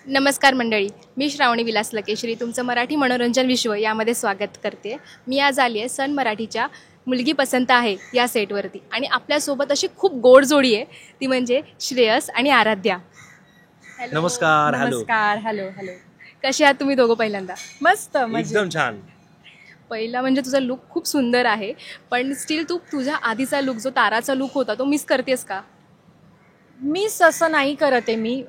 नमस्कार मंडळी, मी श्रावणी विलास लकेश्री तुमचं मराठी मनोरंजन विश्व यामध्ये स्वागत करते. मी आज आली आहे सन मराठीच्या मुलगी पसंत आहे या सेटवरती आणि आपल्यासोबत अशी खूप गोड जोडी आहे, ती म्हणजे श्रेयस आणि आराध्या. नमस्कार. नमस्कार. Hello hello. कसे आहात तुम्ही दोघं? पहिल्यांदा मस्त एकदम छान. पहिला म्हणजे तुझा लुक खूप सुंदर आहे, पण स्टील तू तुझ्या आधीचा लुक जो ताराचा लुक होता तो मिस करतेस का? मिस असं नाही करत आहे मी.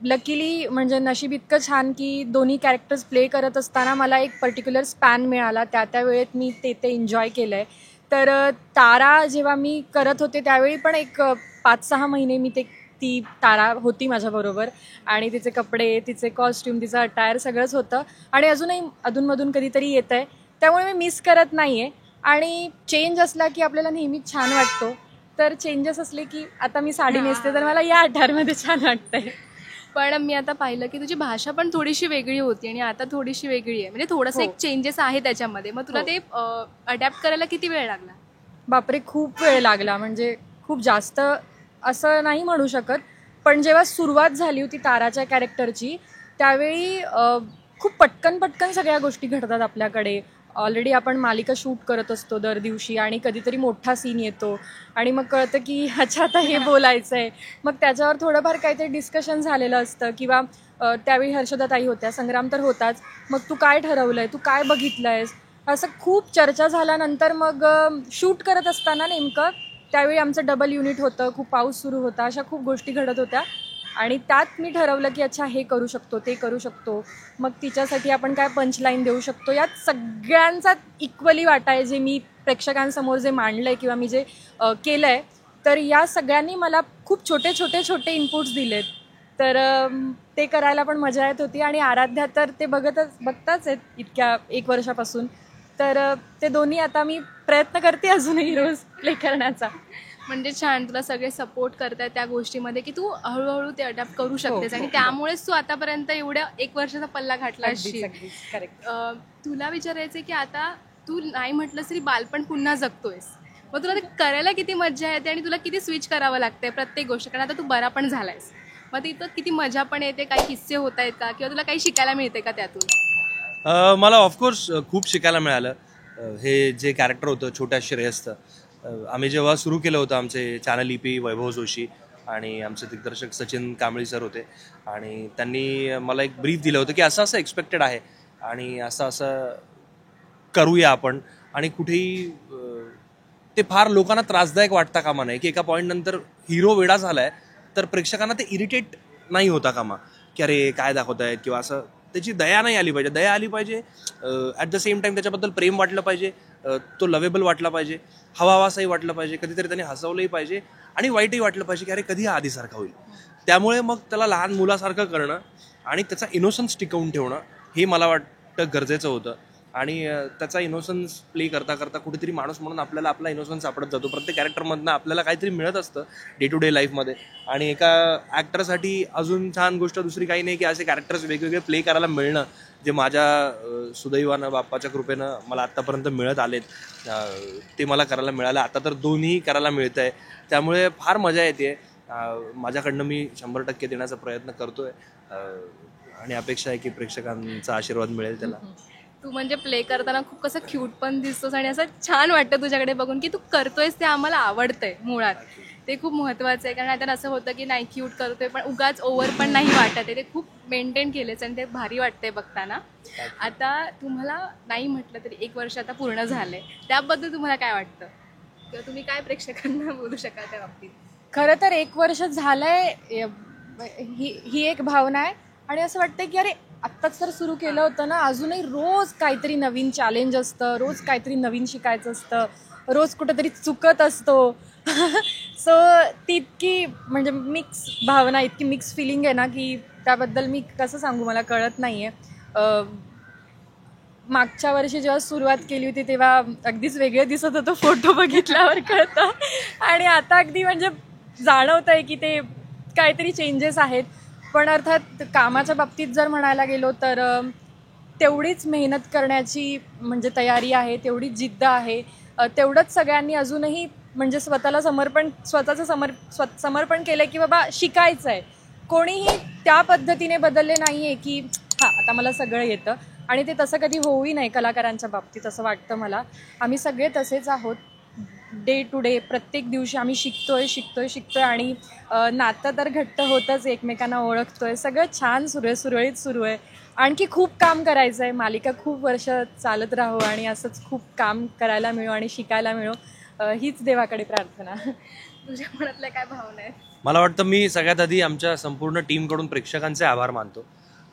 लकीली म्हणजे नशीब इतकं छान की दोन्ही कॅरेक्टर्स प्ले करत असताना मला एक पर्टिक्युलर स्पॅन मिळाला. त्या वेळेत मी ते एन्जॉय केलं आहे. तर तारा जेव्हा मी करत होते त्यावेळी पण एक 5-6 महिने मी ती तारा होती माझ्याबरोबर आणि तिचे कपडे, तिचे कॉस्ट्यूम, तिचं अटायर सगळंच होतं आणि अजूनही अधूनमधून कधीतरी येतं आहे. त्यामुळे मी मिस करत नाही आहे. आणि चेंज असला की आपल्याला नेहमीच छान वाटतो. तर चेंजेस असले की आता मी साडी नेसते तर मला या अटायरमध्ये छान वाटतंय. पण मी आता पाहिलं की तुझी भाषा पण थोडीशी वेगळी होती आणि आता थोडीशी वेगळी आहे, म्हणजे थोडंसं एक चेंजेस आहे त्याच्यामध्ये. मग तुला ते अडॅप्ट करायला किती वेळ लागला? बापरे, खूप वेळ लागला. म्हणजे खूप जास्त असं नाही म्हणू शकत, पण जेव्हा सुरुवात झाली होती ताराच्या कॅरेक्टरची त्यावेळी खूप पटकन सगळ्या गोष्टी घडतात आपल्याकडे. ऑलरेडी आपण मालिका शूट करत असतो दर दिवशी आणि कधीतरी मोठा सीन येतो आणि मग कळतं की अच्छा आता हे बोलायचं आहे. मग त्याच्यावर थोडंफार काहीतरी डिस्कशन झालेलं असतं किंवा त्यावेळी हर्षदाताई होत्या, संग्राम तर होताच. मग तू काय ठरवलं आहे, तू काय बघितलं आहेस, असं खूप चर्चा झाल्यानंतर मग शूट करत असताना नेमकं त्यावेळी आमचं डबल युनिट होतं, खूप पाऊस सुरू होता, अशा खूप गोष्टी घडत होत्या आणि त्यात मी ठरवलं की अच्छा हे करू शकतो, ते करू शकतो. मग तिच्यासाठी आपण काय पंचलाईन देऊ शकतो, यात सगळ्यांचा इक्वली वाटा आहे. जे मी प्रेक्षकांसमोर जे मांडलं आहे किंवा मी जे केलं आहे, तर या सगळ्यांनी मला खूप छोटे इनपुट्स दिलेत. तर ते करायला पण मजा येत होती. आणि आराध्या तर ते बघताच आहेत इतक्या 1 वर्षापासून. तर ते दोन्ही आता मी प्रयत्न करते अजूनही रोज प्ले करण्याचा. म्हणजे छान, तुला सगळे सपोर्ट करतायत त्या गोष्टीमध्ये की तू हळूहळू ते अडॅप्ट करू शकतेस आणि त्यामुळेच तू आतापर्यंत एवढ्या 1 वर्षाचा पल्ला घातला असशील. करेक्ट. तुला विचारायचं की आता तू नाही म्हटलंस तरी बालपण पुन्हा जगतोयस, मग तुला ते करायला किती मजा येते आणि तुला किती स्विच करावं लागतंय प्रत्येक गोष्ट, कारण आता तू बरा पण झालायस. मग तिथं किती मजा पण येते, काही किस्से होत आहेत का किंवा तुला काही शिकायला मिळते का त्यातून? मला ऑफकोर्स खूप शिकायला मिळालं. हे जे कॅरेक्टर होतं छोट्या श्रेयसचं, आम्ही जेव्हा सुरू केलं होतं आमचे चॅनल EP वैभव जोशी आणि आमचे दिग्दर्शक सचिन कांबळी सर होते आणि त्यांनी मला एक ब्रीफ दिलं होतं की असं एक्सपेक्टेड आहे आणि असं करूया आपण. आणि कुठेही ते फार लोकांना त्रासदायक वाटता कामा नये की एका पॉईंट नंतर हिरो वेडा झालाय तर प्रेक्षकांना ते इरिटेट नाही होता कामा की अरे काय दाखवत आहेत किंवा असं. त्याची दया नाही आली पाहिजे, दया आली पाहिजे. ॲट द सेम टाईम त्याच्याबद्दल प्रेम वाटलं पाहिजे, तो लवेबल वाटला पाहिजे, हवाहवासाही वाटलं पाहिजे, कधीतरी त्याने हसवलंही पाहिजे आणि वाईटही वाटलं पाहिजे की अरे कधी हा आधीसारखा होईल. त्यामुळे मग त्याला लहान मुलासारखं करणं आणि त्याचा इनोसन्स टिकवून ठेवणं हे मला वाटतं गरजेचं होतं. आणि त्याचा इनोसन्स प्ले करता करता कुठेतरी माणूस म्हणून आपल्याला आपला इनोसन्स सापडत जातो. प्रत्येक कॅरेक्टरमधनं आपल्याला काहीतरी मिळत असतं डे टू डे लाईफमध्ये. आणि एका ॲक्टरसाठी अजून छान गोष्ट दुसरी काही नाही की असे कॅरेक्टर्स वेगवेगळे प्ले करायला मिळणं, जे माझ्या सुदैवानं बाप्पाच्या कृपेनं मला आत्तापर्यंत मिळत आलेत. ते मला करायला मिळालं, आता तर दोन्ही करायला मिळतं आहे. त्यामुळे फार मजा येते. माझ्याकडनं मी 100% देण्याचा प्रयत्न करतोय आणि अपेक्षा आहे की प्रेक्षकांचा आशीर्वाद मिळेल त्याला. तू म्हणजे प्ले करताना खूप कसं क्यूट पण दिसतोस आणि असं छान वाटतं तुझ्याकडे बघून की तू करतोयस ते आम्हाला आवडतंय मुळात. ते खूप महत्त्वाचं आहे, कारण आता असं होतं की नाही क्यूट करतोय पण उगाच ओव्हर पण नाही वाटत आहे. ते खूप मेंटेन केलेच आणि ते भारी वाटतंय बघताना. आता तुम्हाला नाही म्हटलं तरी 1 वर्ष आता पूर्ण झालंय, त्याबद्दल तुम्हाला काय वाटतं किंवा तुम्ही काय प्रेक्षकांना बोलू शकाल त्या बाबतीत? खरं तर 1 वर्ष झालंय ही एक भावना आहे. आणि असं वाटतं की अरे आत्ताच तर सुरू केलं होतं ना, अजूनही रोज काहीतरी नवीन चॅलेंज असतं, रोज काहीतरी नवीन शिकायचं असतं, रोज कुठेतरी चुकत असतो. सो ती इतकी म्हणजे मिक्स भावना, इतकी मिक्स फिलिंग आहे ना की त्याबद्दल मी कसं सांगू मला कळत नाही आहे. मागच्या वर्षी जेव्हा सुरुवात केली होती तेव्हा अगदीच वेगळे दिसत होतं, फोटो बघितल्यावर कळतं. आणि आता अगदी म्हणजे जाणवतं आहे की ते काहीतरी चेंजेस आहेत. पण अर्थात कामाच्या बाबतीत जर म्हणायला गेलो तर तेवढीच मेहनत करण्याची म्हणजे तयारी आहे, तेवढीच जिद्द आहे, तेवढंच सगळ्यांनी अजूनही म्हणजे स्वतःचं समर्पण केलं की बाबा शिकायचं आहे. कोणीही त्या पद्धतीने बदलले नाही आहे की हां आता मला सगळं येतं, आणि ते तसं कधी होऊही नाही कलाकारांच्या बाबतीत असं वाटतं मला. आम्ही सगळे तसेच आहोत. डे टू डे प्रत्येक दिवशी आम्ही शिकतोय आणि नातं तर घट्ट होतंच, एकमेकांना ओळखतोय, सगळं छान सुरळीत सुरू आहे. आणखी खूप काम करायचं आहे, मालिका खूप वर्ष चालत राहो आणि असंच खूप काम करायला मिळो आणि शिकायला मिळो, हीच देवाकडे प्रार्थना. तुझ्या मनातल्या काय भावना आहेत? मला वाटतं मी सगळ्यात आधी आमच्या संपूर्ण टीमकडून प्रेक्षकांचे आभार मानतो.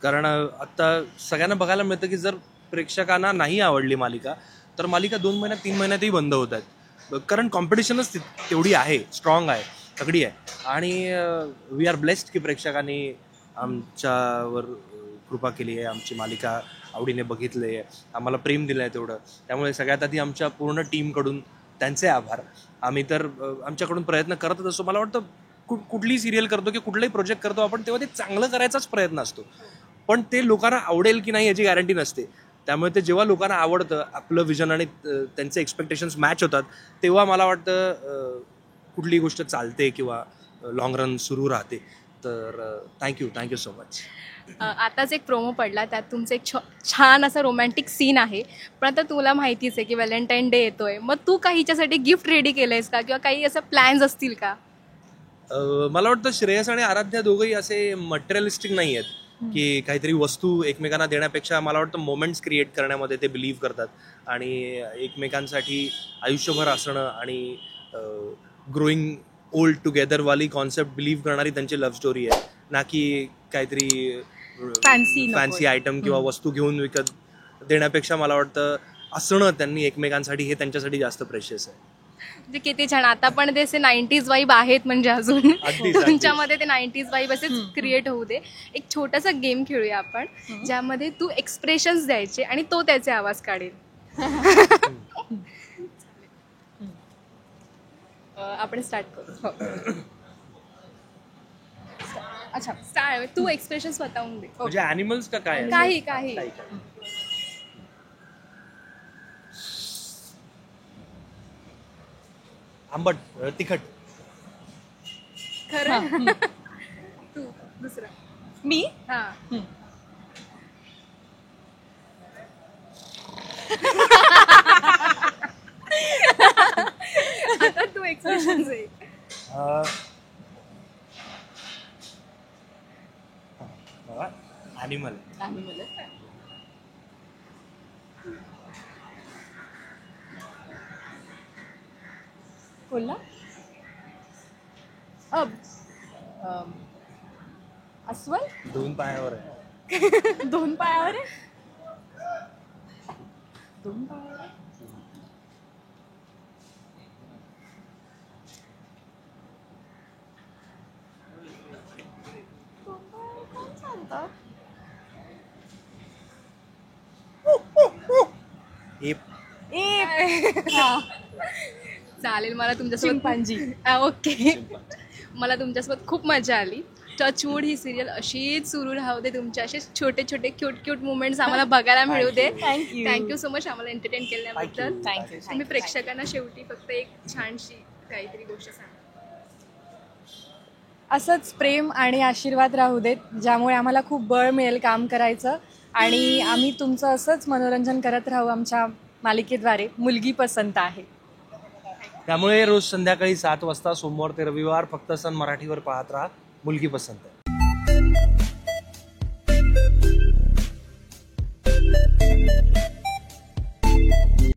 कारण आत्ता सगळ्यांना बघायला मिळतं की जर प्रेक्षकांना नाही आवडली मालिका तर मालिका 2 महिन्यात 3 महिन्यातही बंद होत आहेत. कारण कॉम्पिटिशनच तेवढी आहे, स्ट्रॉंग आहे, तगडी आहे. आणि वी आर ब्लेस्ड की प्रेक्षकांनी आमच्यावर कृपा केली आहे, आमची मालिका आवडीने बघितली आहे, आम्हाला प्रेम दिलं आहे तेवढं. त्यामुळे सगळ्यात आधी आमच्या पूर्ण टीमकडून त्यांचे आभार. आम्ही तर आमच्याकडून प्रयत्न करतच असतो. मला वाटतं कुठलीही सिरियल करतो की कुठलाही प्रोजेक्ट करतो आपण तेव्हा ते चांगलं करायचाच प्रयत्न असतो, पण ते लोकांना आवडेल की नाही याची गॅरंटी नसते. त्यामुळे ते जेव्हा लोकांना आवडतं, आपलं विजन आणि त्यांचे एक्सपेक्टेशन्स मॅच होतात, तेव्हा मला वाटतं कुठली गोष्ट चालते किंवा लॉंग रन सुरू राहते. तर थँक्यू सो मच. आताच एक प्रोमो पडला, त्यात तुमचं एक छान असं रोमॅन्टिक सीन आहे. पण आता तुला माहितीच आहे की व्हॅलेंटाईन डे येतोय, मग तू काही हिच्यासाठी गिफ्ट रेडी केलंयस का, किंवा काही असं प्लॅन्स असतील का? मला वाटतं श्रेयस आणि आराध्या दोघंही असे मटेरियलिस्टिक नाही आहेत की काहीतरी वस्तू एकमेकांना देण्यापेक्षा मला वाटतं मोमेंट्स क्रिएट करण्यामध्ये ते बिलीव्ह करतात. आणि एकमेकांसाठी आयुष्यभर असणं आणि ग्रोईंग ओल्ड टुगेदरवाली कॉन्सेप्ट बिलीव्ह करणारी त्यांची लव्ह स्टोरी आहे, ना की काहीतरी फॅन्सी आयटम किंवा वस्तू घेऊन विकत देण्यापेक्षा मला वाटतं असणं त्यांनी एकमेकांसाठी हे त्यांच्यासाठी जास्त प्रेशियस आहे. म्हणजे किती छान. आता पण ते 90s वाईब आहेत, म्हणजे अजून तुमच्यामध्ये ते 90s वाईब असेच क्रिएट होऊ दे. एक छोटासा गेम खेळूया आपण, ज्यामध्ये तू एक्सप्रेशन्स द्यायचे आणि तो त्याचे आवाज काढेल. आपण स्टार्ट करू. अच्छा, स्टार्ट. तू एक्सप्रेशन स्वतःहून दे. म्हणजे ॲनिमल्स का काय? काही. आंबट, तिखट. खरं. तू दुसरा. मी हा. आता तू एक्सप्रेशन दे. ॲनिमल. बोलला अस्वल 2 पायावर आहे. 2 पायावर आहे. 2 पायावर आहे. चालेल. मला तुमच्यासोबत चिंपांजी. ओके. मला तुमच्यासोबत खूप मजा आली. टचवूड ही सिरियल अशीच सुरू राहू दे, तुमचे असे छोटे छोटे क्यूट मुवमेंट्स आम्हाला बघायला मिळू दे. थँक्यू सो मच आम्हाला एंटरटेन केल्याबद्दल. तुम्ही प्रेक्षकांना शेवटी फक्त एक छानशी काहीतरी गोष्ट सांगा. असंच प्रेम आणि आशीर्वाद राहू देत, ज्यामुळे आम्हाला खूप बळ मिळेल काम करायचं, आणि आम्ही तुमचं असंच मनोरंजन करत राहू आमच्या मालिकेद्वारे. मुलगी पसंत आहे. त्यामुळे रोज संध्याकाळी 7 वाजता सोमवार ते रविवार फक्त सन मराठीवर पाहत राहा. मुलगी पसंत आहे.